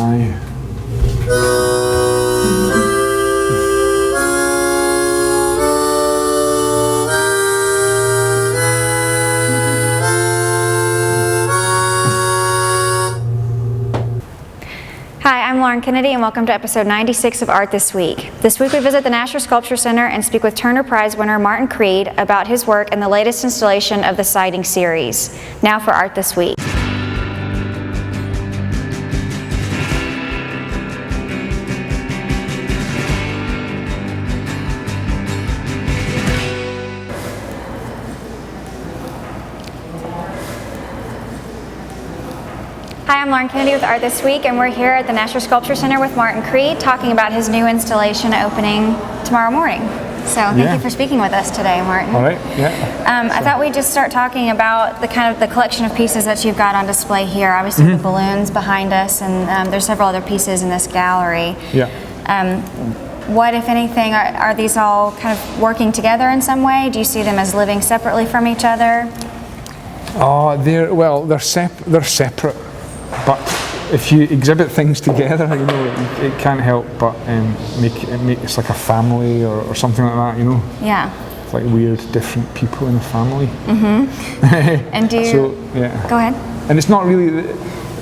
eye. Hi, I'm Lauren Kennedy and welcome to episode 96 of Art This Week. This week we visit the Nasher Sculpture Center and speak with Turner Prize winner Martin Creed about his work in the latest installation of the Sightings series. Now for Art This Week. Hi, I'm Lauren Kennedy with Art This Week, and we're here at the Nasher Sculpture Center with Martin Creed talking about his new installation opening tomorrow morning. So thank you for speaking with us today, Martin. All right, yeah. I thought we'd just start talking about the collection of pieces that you've got on display here. Obviously the balloons behind us, and there's several other pieces in this gallery. Yeah. What, if anything, are these all kind of working together in some way? Do you see them as living separately from each other? They're separate. But if you exhibit things together, you know, it can't help but make it's like a family or something like that, you know. Yeah. It's like weird, different people in a family. Mm-hmm. And do you? So, yeah. Go ahead. And it's not really.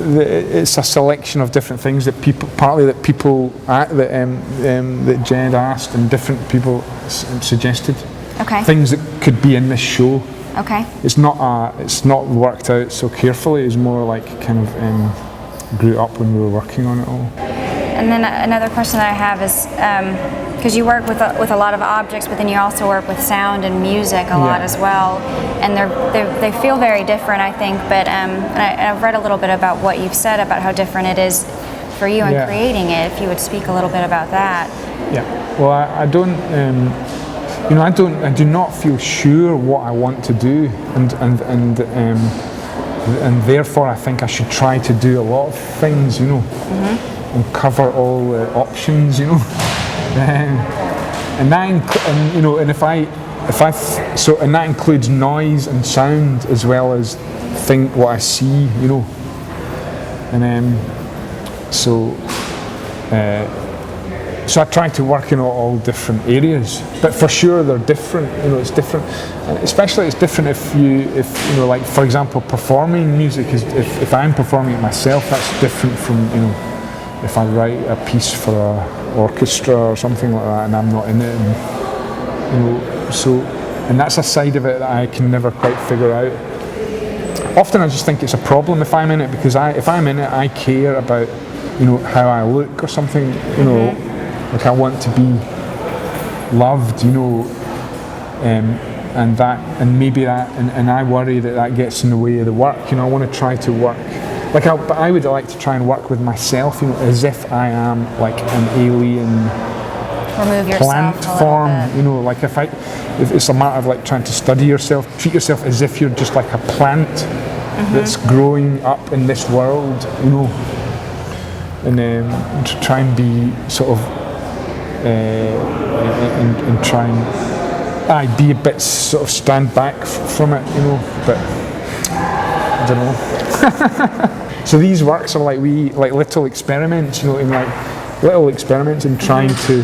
It's a selection of different things that people, that Jed asked and different people suggested. Okay. Things that could be in this show. Okay. It's not worked out so carefully. It's more like kind of grew up when we were working on it all. And then another question that I have is because you work with a lot of objects, but then you also work with sound and music a lot as well, and they feel very different, I think. But I've read a little bit about what you've said about how different it is for you in creating it. If you would speak a little bit about that. Yeah. Well, I don't. I do not feel sure what I want to do, and therefore I think I should try to do a lot of things, you know, and cover all the options, you know, and that includes noise and sound as well as what I see, you know, and so I try to work in all different areas, but for sure they're different. You know, it's different, and especially it's different if you know, like for example, performing music is if I'm performing it myself, that's different from, you know, if I write a piece for an orchestra or something like that and I'm not in it, and, you know, and that's a side of it that I can never quite figure out. Often I just think it's a problem if I'm in it, because if I'm in it, I care about, you know, how I look or something, you know. Like I want to be loved, you know, and maybe I worry that gets in the way of the work. You know, I want to try to work, but I would like to try and work with myself, you know, as if I am like an alien plant form. You know, like if it's a matter of like trying to study yourself, treat yourself as if you're just like a plant that's growing up in this world, you know, and to try and be sort of. And try and be a bit sort of stand back from it, you know, but I don't know. So these works are like little experiments, you know, in trying to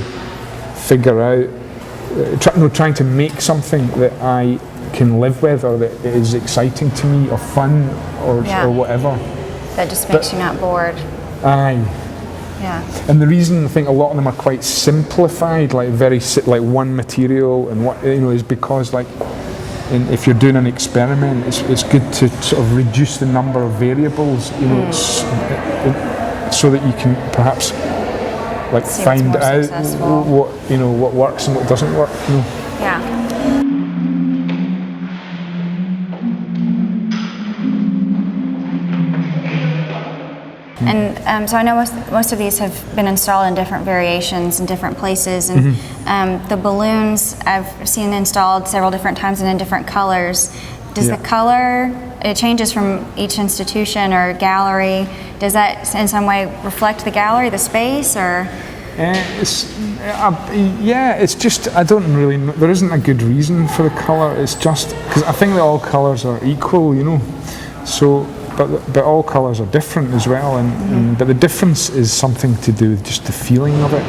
figure out, trying to make something that I can live with or that is exciting to me or fun or whatever. That just makes you not bored. Aye. Yeah. And the reason I think a lot of them are quite simplified, like like one material, and what, you know, is because like if you're doing an experiment, it's good to sort of reduce the number of variables, you know, so that you can perhaps like find out what works and what doesn't work, you know. Yeah. And so I know most of these have been installed in different variations in different places, and the balloons I've seen installed several different times and in different colors. Does the color, it changes from each institution or gallery, does that in some way reflect the gallery, the space, or? It's just, I don't really know, there isn't a good reason for the colour, it's just, because I think that all colours are equal, you know, so but all colours are different as well, but the difference is something to do with just the feeling of it.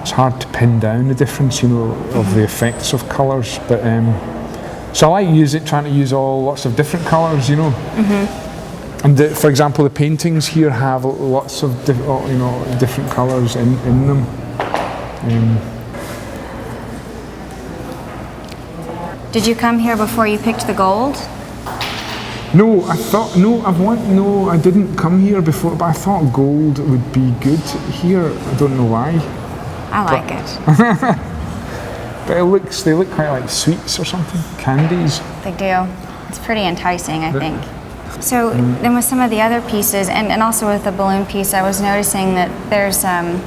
It's hard to pin down the difference, you know, of the effects of colours. But so I like trying to use lots of different colours, you know. And for example, the paintings here have lots of different colours in them. Did you come here before you picked the gold? No, I didn't come here before, but I thought gold would be good here. I don't know why. I like it. But they look quite like sweets or something, candies. They do. It's pretty enticing, I think. So then with some of the other pieces, and also with the balloon piece, I was noticing that there's kind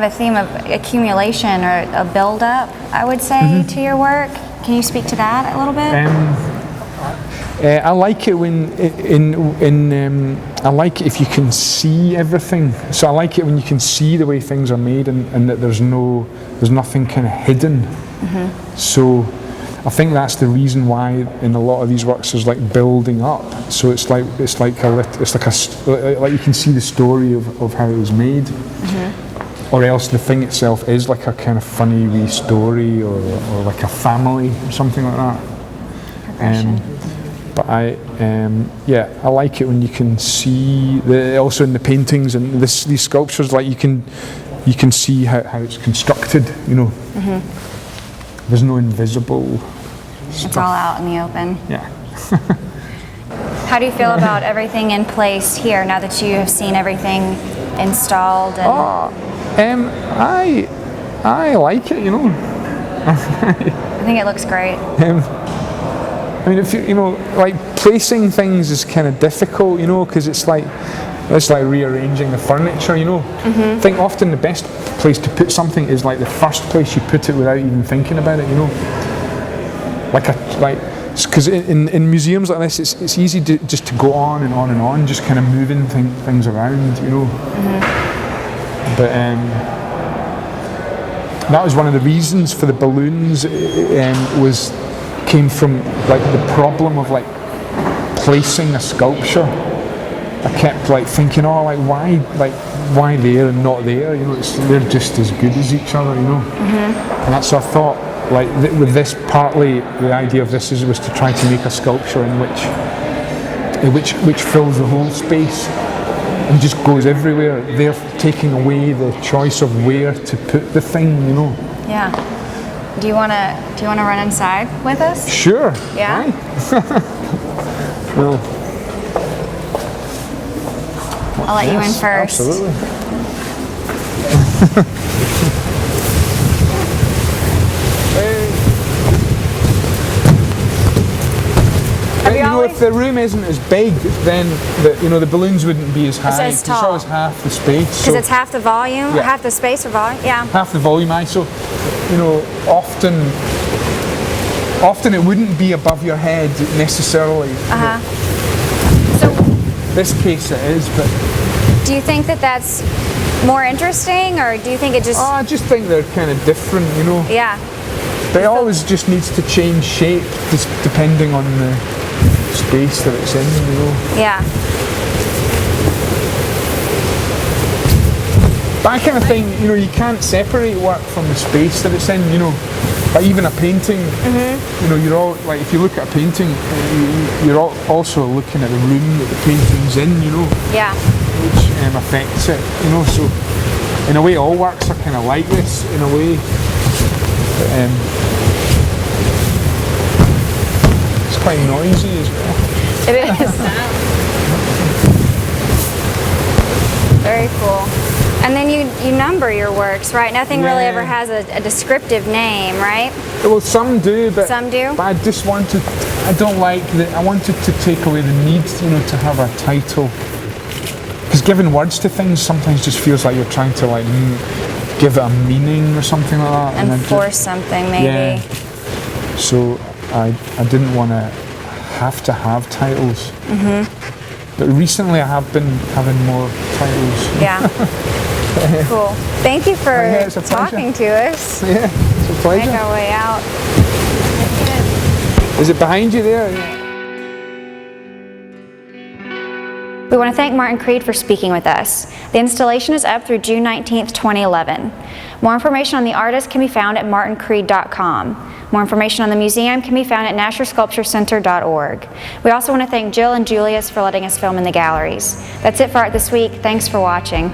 of a theme of accumulation or a build-up, I would say, to your work. Can you speak to that a little bit? I like it when I like it if you can see everything. So I like it when you can see the way things are made and that there's nothing kind of hidden. So I think that's the reason why in a lot of these works there's like building up. So it's like you can see the story of how it was made. Or else the thing itself is like a kind of funny wee story or like a family or something like that. But I like it when you can see also in the paintings and these sculptures, like you can see how it's constructed, you know. There's no invisible stuff. It's all out in the open. Yeah. How do you feel about everything in place here now that you have seen everything installed? I like it, you know. I think it looks great. I mean, if you know, like placing things is kind of difficult, you know, because it's like rearranging the furniture, you know. I think often the best place to put something is like the first place you put it without even thinking about it, you know. Because in museums like this, it's easy just to go on and on and on, just kind of moving things around, you know. But that was one of the reasons for the balloons. Came from like the problem of like placing a sculpture. I kept like thinking, why there and not there? You know, they're just as good as each other, you know. And that's what I thought. Like with this, partly the idea of this was to try to make a sculpture in which fills the whole space and just goes everywhere. They're taking away the choice of where to put the thing, you know. Yeah. Do you wanna run inside with us? Sure. Yeah. Well, I'll let you in first. Absolutely. If the room isn't as big, then the balloons wouldn't be as high. It's tall. It's always half the space. Because it's half the volume, yeah. half the space or volume. Yeah. Half the volume. So, you know, often it wouldn't be above your head necessarily. So, this case it is, but. Do you think that that's more interesting, or do you think it just? I just think they're kind of different, you know. Yeah. But it always just needs to change shape, just depending on the space that it's in, you know. Yeah. That kind of thing, you know, you can't separate work from the space that it's in, you know. Like even a painting, you know, you're all like, if you look at a painting, you're also looking at the room that the painting's in, you know. Yeah. Which affects it, you know. So in a way, all works are kind of like this, in a way. But, it's quite noisy as well. It is. Very cool. And then you number your works, right? Nothing really ever has a descriptive name, right? Well, some do, but some do. But I just wanted, I wanted to take away the need, you know, to have a title. Because giving words to things sometimes just feels like you're trying to like give it a meaning or something like that. And force something, maybe. Yeah. So I didn't want to have titles. But recently I have been having more titles. Yeah. Cool. Thank you for it's a talking to us. Yeah, it's a pleasure. Make our way out. Is it behind you there? Yeah. We want to thank Martin Creed for speaking with us. The installation is up through June 19th, 2011. More information on the artist can be found at martincreed.com. More information on the museum can be found at NasherSculptureCenter.org. We also want to thank Jill and Julius for letting us film in the galleries. That's it for Art This Week. Thanks for watching.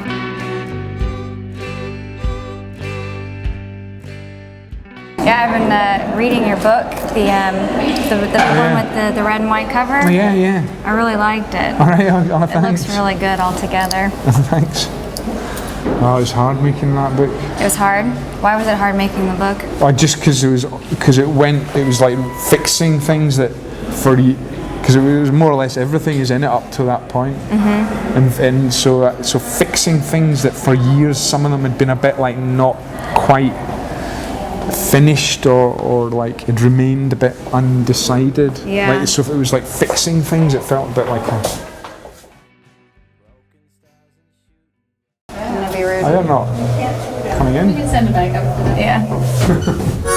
Yeah, I've been reading your book, the one with the red and white cover. Oh, yeah. I really liked it. All right, It thanks. looks really good altogether. Thanks. Oh, it was hard making that book. It was hard? Why was it hard making the book? Oh, just because it was like fixing things that because it was more or less everything is in it up to that point. And so fixing things that for years some of them had been a bit like not quite finished or like it remained a bit undecided. Yeah. Like, so if it was like fixing things, it felt a bit like I'm gonna be rude. I don't know. Coming in? You can send it back up for that. Yeah.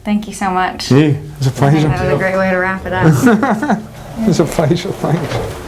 Thank you so much. Hey, it's a I think pleasure. that was a great way to wrap it up. It's a pleasure, thanks.